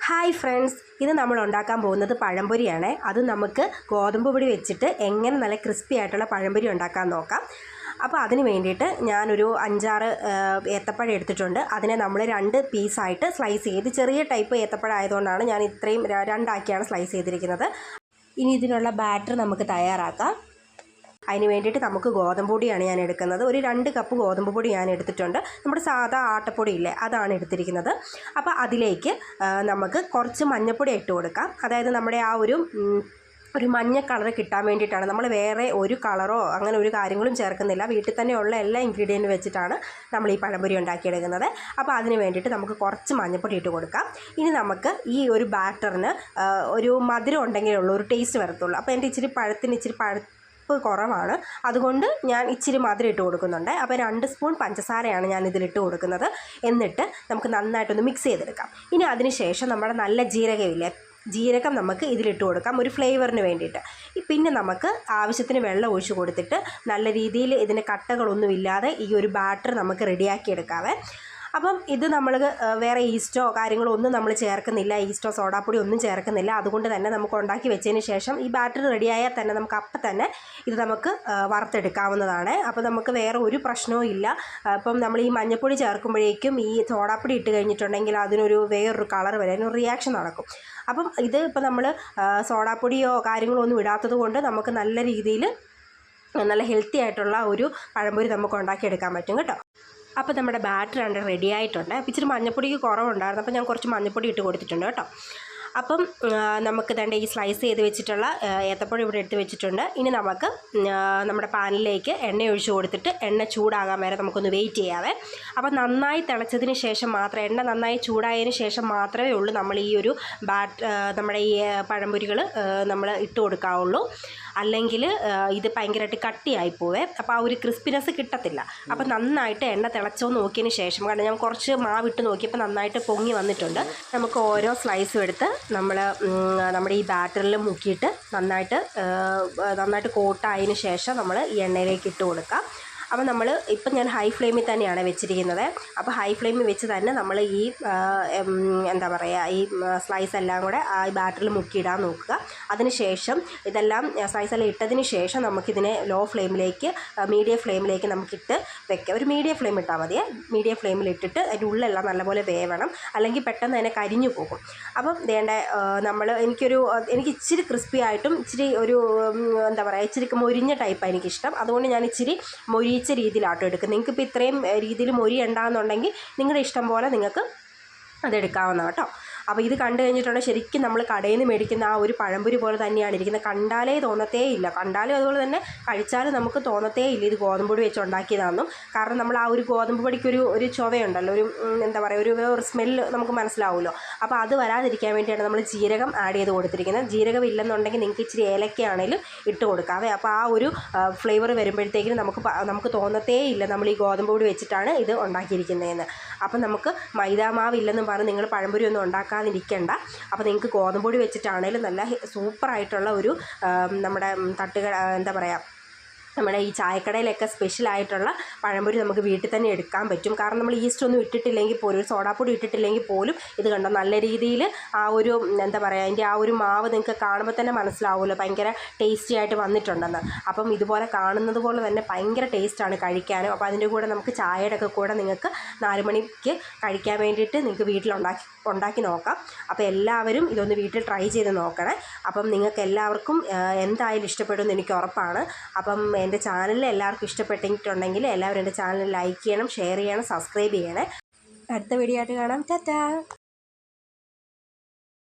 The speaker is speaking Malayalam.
ഹായ് ഫ്രണ്ട്സ്, ഇത് നമ്മൾ ഉണ്ടാക്കാൻ പോകുന്നത് പഴംപൊരിയാണ്. അത് നമുക്ക് ഗോതമ്പ് പൊടി വെച്ചിട്ട് എങ്ങനെ നല്ല ക്രിസ്പി ആയിട്ടുള്ള പഴംപൊരി ഉണ്ടാക്കാൻ നോക്കാം. അപ്പോൾ അതിന് വേണ്ടിയിട്ട് ഞാനൊരു 5-6 ഏത്തപ്പഴം എടുത്തിട്ടുണ്ട്. അതിനെ നമ്മൾ 2 പീസായിട്ട് സ്ലൈസ് ചെയ്ത്, ചെറിയ ടൈപ്പ് ഏത്തപ്പഴം ആയതുകൊണ്ടാണ് ഞാൻ ഇത്രയും 2 ആക്കിയാണ് സ്ലൈസ് ചെയ്തിരിക്കുന്നത്. ഇനി ഇതിനുള്ള ബാറ്റർ നമുക്ക് തയ്യാറാക്കാം. അതിന് വേണ്ടിയിട്ട് നമുക്ക് ഗോതമ്പ് പൊടിയാണ് ഞാൻ എടുക്കുന്നത്. ഒരു 2 കപ്പ് ഗോതമ്പ് പൊടി ഞാൻ എടുത്തിട്ടുണ്ട്. നമ്മുടെ സാധാ ആട്ടപ്പൊടി ഇല്ലേ, അതാണ് എടുത്തിരിക്കുന്നത്. അപ്പോൾ അതിലേക്ക് നമുക്ക് കുറച്ച് മഞ്ഞൾപ്പൊടി ഇട്ട് കൊടുക്കാം. അതായത് നമ്മുടെ ആ ഒരു മഞ്ഞ കളർ കിട്ടാൻ വേണ്ടിയിട്ടാണ്. നമ്മൾ വേറെ ഒരു കളറോ അങ്ങനെ ഒരു കാര്യങ്ങളും ചേർക്കുന്നില്ല. വീട്ടിൽ തന്നെ ഉള്ള എല്ലാ ഇൻഗ്രീഡിയൻറ്റ് വെച്ചിട്ടാണ് നമ്മൾ ഈ പഴംപൊരി ഉണ്ടാക്കിയെടുക്കുന്നത്. അപ്പോൾ അതിന് വേണ്ടിയിട്ട് നമുക്ക് കുറച്ച് മഞ്ഞൾപ്പൊടി ഇട്ട് കൊടുക്കാം. ഇനി നമുക്ക് ഈ ഒരു ബാറ്ററിന് ഒരു മധുരം ഉണ്ടെങ്കിലേ ഉള്ളൂ ഒരു ടേസ്റ്റ് വരത്തുള്ളൂ. അപ്പോൾ എൻ്റെ ഇച്ചിരി കുറവാണ്, അതുകൊണ്ട് ഞാൻ ഇച്ചിരി മധുരം ഇട്ട് കൊടുക്കുന്നുണ്ട്. അപ്പോൾ 2 സ്പൂൺ പഞ്ചസാരയാണ് ഞാൻ ഇതിലിട്ട് കൊടുക്കുന്നത്. എന്നിട്ട് നമുക്ക് നന്നായിട്ടൊന്ന് മിക്സ് ചെയ്തെടുക്കാം. ഇനി അതിന് ശേഷം നമ്മുടെ നല്ല ജീരകം നമുക്ക് ഇതിലിട്ട് കൊടുക്കാം, ഒരു ഫ്ലേവറിന് വേണ്ടിയിട്ട്. പിന്നെ നമുക്ക് ആവശ്യത്തിന് വെള്ളം ഒഴിച്ച് കൊടുത്തിട്ട് നല്ല രീതിയിൽ ഇതിൻ്റെ കട്ടകളൊന്നുമില്ലാതെ ഈ ഒരു ബാറ്റർ നമുക്ക് റെഡിയാക്കി എടുക്കാവേ. അപ്പം ഇത് നമ്മൾ വേറെ ഈസ്റ്റോ കാര്യങ്ങളോ ഒന്നും നമ്മൾ ചേർക്കുന്നില്ല, ഈസ്റ്റോ സോഡാപ്പൊടി ഒന്നും ചേർക്കുന്നില്ല. അതുകൊണ്ട് തന്നെ നമുക്ക് ഉണ്ടാക്കി വെച്ചതിന് ശേഷം ഈ ബാറ്റർ റെഡിയായാൽ തന്നെ നമുക്ക് അപ്പം തന്നെ ഇത് നമുക്ക് വറുത്തെടുക്കാവുന്നതാണ്. അപ്പോൾ നമുക്ക് വേറെ ഒരു പ്രശ്നവും ഇല്ല. അപ്പം നമ്മൾ ഈ മഞ്ഞൾപ്പൊടി ചേർക്കുമ്പോഴേക്കും ഈ സോഡാപ്പൊടി ഇട്ട് കഴിഞ്ഞിട്ടുണ്ടെങ്കിൽ അതിനൊരു വേറൊരു കളർ വരെ അതിനൊരു റിയാക്ഷൻ നടക്കും. അപ്പം ഇത് ഇപ്പോൾ നമ്മൾ സോഡാപ്പൊടിയോ കാര്യങ്ങളോ ഒന്നും ഇടാത്തത് കൊണ്ട് നമുക്ക് നല്ല രീതിയിൽ നല്ല ഹെൽത്തി ആയിട്ടുള്ള ഒരു പഴംപൊരി നമുക്ക് ഉണ്ടാക്കിയെടുക്കാൻ പറ്റും കേട്ടോ. അപ്പോൾ നമ്മുടെ ബാറ്റർ ആണ് റെഡി ആയിട്ടുണ്ട്. അപ്പോൾ ഇച്ചിരി മഞ്ഞപ്പൊടിക്ക് കുറവുണ്ടായിരുന്നു, അപ്പോൾ ഞാൻ കുറച്ച് മഞ്ഞപ്പൊടി ഇട്ട് കൊടുത്തിട്ടുണ്ട് കേട്ടോ. അപ്പം നമുക്ക് തന്നെ ഈ സ്ലൈസ് ചെയ്ത് വെച്ചിട്ടുള്ള ഏത്തപ്പഴം ഇവിടെ എടുത്ത് വെച്ചിട്ടുണ്ട്. ഇനി നമുക്ക് നമ്മുടെ പാനിലേക്ക് എണ്ണ ഒഴിച്ച് കൊടുത്തിട്ട് എണ്ണ ചൂടാകാൻ വരെ നമുക്കൊന്ന് വെയിറ്റ് ചെയ്യാവേ. അപ്പോൾ നന്നായി തിളച്ചതിന് ശേഷം മാത്രമേ, എണ്ണ നന്നായി ചൂടായതിന് ശേഷം മാത്രമേ ഉള്ളൂ നമ്മൾ ഈ ഒരു നമ്മുടെ ഈ പഴംപൊരികൾ നമ്മൾ ഇട്ട് കൊടുക്കാവുള്ളൂ. അല്ലെങ്കിൽ ഇത് ഭയങ്കരമായിട്ട് കട്ടിയായി പോവേ. അപ്പോൾ ആ ഒരു ക്രിസ്പിനെസ് കിട്ടത്തില്ല. അപ്പോൾ നന്നായിട്ട് എണ്ണ തിളച്ചോ നോക്കിയതിന് ശേഷം, കാരണം ഞാൻ കുറച്ച് മാവിട്ട് നോക്കിയപ്പോൾ നന്നായിട്ട് പൊങ്ങി വന്നിട്ടുണ്ട്. നമുക്ക് ഓരോ സ്ലൈസും എടുത്ത് നമ്മുടെ ഈ ബാറ്ററിൽ മുക്കിയിട്ട് നന്നായിട്ട് കോട്ടായതിന് ശേഷം നമ്മൾ ഈ എണ്ണയിലേക്ക് ഇട്ട് കൊടുക്കാം. അപ്പോൾ ഇപ്പം ഞാൻ ഹൈ ഫ്ലെയിമിൽ തന്നെയാണ് വെച്ചിരിക്കുന്നത്. അപ്പോൾ ഹൈ ഫ്ലെയിമിൽ വെച്ച് തന്നെ നമ്മൾ ഈ എന്താ പറയുക, ഈ സ്ലൈസ് എല്ലാം കൂടെ ആ ബാറ്ററിൽ മുക്കിയിടാൻ നോക്കുക. അതിനുശേഷം ഇതെല്ലാം സ്ലൈസെല്ലാം ഇട്ടതിന് ശേഷം നമുക്കിതിനെ ലോ ഫ്ലെയിമിലേക്ക് മീഡിയം ഫ്ലെയിമിലേക്ക് നമുക്കിട്ട് വെക്കാം. ഒരു മീഡിയം ഫ്ലെയിം ഇട്ടാൽ മതിയേ. മീഡിയം ഫ്ലെയിമിൽ ഇട്ടിട്ട് അതിൻ്റെ ഉള്ളെല്ലാം നല്ലപോലെ വേവണം, അല്ലെങ്കിൽ പെട്ടെന്ന് തന്നെ കരിഞ്ഞു പോകും. അപ്പം എനിക്ക് ഇച്ചിരി ക്രിസ്പി ആയിട്ടും ഇച്ചിരി ഒരു എന്താ പറയുക, ഇച്ചിരി മൊരിഞ്ഞ ടൈപ്പാണ് എനിക്കിഷ്ടം. അതുകൊണ്ട് ഞാൻ ഇച്ചിരി മൊരിച്ച രീതിയിലാട്ടോ എടുക്കുന്നത്. നിങ്ങൾക്കിപ്പോൾ ഇത്രയും രീതിയിൽ മൊരി ഉണ്ടാകുന്നുണ്ടെങ്കിൽ നിങ്ങളുടെ ഇഷ്ടം പോലെ നിങ്ങൾക്ക് അതെടുക്കാവുന്നതാണ് കേട്ടോ. അപ്പോൾ ഇത് കണ്ടു കഴിഞ്ഞിട്ടുണ്ടെങ്കിൽ ശരിക്കും നമ്മൾ കടയിൽ നിന്ന് മേടിക്കുന്ന ആ ഒരു പഴംപൊരി പോലെ തന്നെയാണ് ഇരിക്കുന്നത്. കണ്ടാലേ തോന്നത്തേ ഇല്ല, കണ്ടാലും അതുപോലെ തന്നെ കഴിച്ചാലും നമുക്ക് തോന്നത്തേ ഇല്ല ഇത് ഗോതമ്പ് പൊടി വെച്ച് ഉണ്ടാക്കിയതാണെന്നും. കാരണം നമ്മൾ ആ ഒരു ഗോതമ്പ് പൊടിക്ക് ഒരു ചുവയുണ്ടല്ലോ, എന്താ പറയുക, ഒരു സ്മെല്ല് നമുക്ക് മനസ്സിലാവുമല്ലോ. അപ്പോൾ അത് വരാതിരിക്കാൻ വേണ്ടിയാണ് നമ്മൾ ജീരകം ആഡ് ചെയ്ത് കൊടുത്തിരിക്കുന്നത്. ജീരകം ഇല്ലെന്നുണ്ടെങ്കിൽ നിങ്ങൾക്ക് ഇച്ചിരി ഏലക്കയാണെങ്കിലും ഇട്ട് കൊടുക്കാവേ. അപ്പോൾ ആ ഒരു ഫ്ലേവർ വരുമ്പോഴത്തേക്കിനും നമുക്ക് തോന്നത്തേ ഇല്ല നമ്മൾ ഈ ഗോതമ്പ് പൊടി വെച്ചിട്ടാണ് ഇത് ഉണ്ടാക്കിയിരിക്കുന്നതെന്ന്. അപ്പം നമുക്ക് മൈദാമാവില്ലെന്നും പറഞ്ഞ് നിങ്ങൾ പഴംപൊരി ഒന്നും ഉണ്ടാക്കാതിരിക്കേണ്ട. അപ്പോൾ നിങ്ങൾക്ക് ഗോതമ്പ് പൊടി വെച്ചിട്ടാണെങ്കിലും നല്ല സൂപ്പറായിട്ടുള്ള ഒരു നമ്മുടെ എന്താ പറയുക, നമ്മുടെ ഈ ചായക്കടയിലൊക്കെ സ്പെഷ്യലായിട്ടുള്ള പഴംപൊരി നമുക്ക് വീട്ടിൽ തന്നെ എടുക്കാൻ പറ്റും. കാരണം നമ്മൾ ഈസ്റ്റ് ഒന്നും ഇട്ടിട്ടില്ലെങ്കിൽ പോലും, ഒരു സോഡാപ്പൊടി ഇട്ടിട്ടില്ലെങ്കിൽ പോലും ഇത് കണ്ടോ നല്ല രീതിയിൽ ആ ഒരു എന്താ പറയുക, അതിൻ്റെ ആ ഒരു മാവ് നിങ്ങൾക്ക് കാണുമ്പോൾ തന്നെ മനസ്സിലാവുമല്ലോ ഭയങ്കര ടേസ്റ്റി ആയിട്ട് വന്നിട്ടുണ്ടെന്ന്. അപ്പം ഇതുപോലെ കാണുന്നത് പോലെ തന്നെ ഭയങ്കര ടേസ്റ്റാണ് കഴിക്കാനും. അപ്പോൾ അതിൻ്റെ കൂടെ നമുക്ക് ചായയുടെ ഒക്കെ കൂടെ നിങ്ങൾക്ക് 4 മണിക്ക് കഴിക്കാൻ വേണ്ടിയിട്ട് നിങ്ങൾക്ക് ഉണ്ടാക്കി നോക്കാം. അപ്പോൾ എല്ലാവരും ഇതൊന്ന് വീട്ടിൽ ട്രൈ ചെയ്ത് നോക്കണേ. അപ്പം നിങ്ങൾക്ക് എല്ലാവർക്കും എന്തായാലും ഇഷ്ടപ്പെടുമെന്ന് എനിക്ക് ഉറപ്പാണ്. അപ്പം എൻ്റെ ചാനലിൽ എല്ലാവർക്കും ഇഷ്ടപ്പെട്ടിട്ടുണ്ടെങ്കിൽ എല്ലാവരും എൻ്റെ ചാനൽ ലൈക്ക് ചെയ്യണം, ഷെയർ ചെയ്യണം, സബ്സ്ക്രൈബ് ചെയ്യണേ. അടുത്ത വീഡിയോ ആയിട്ട് കാണാം. ടാറ്റാ.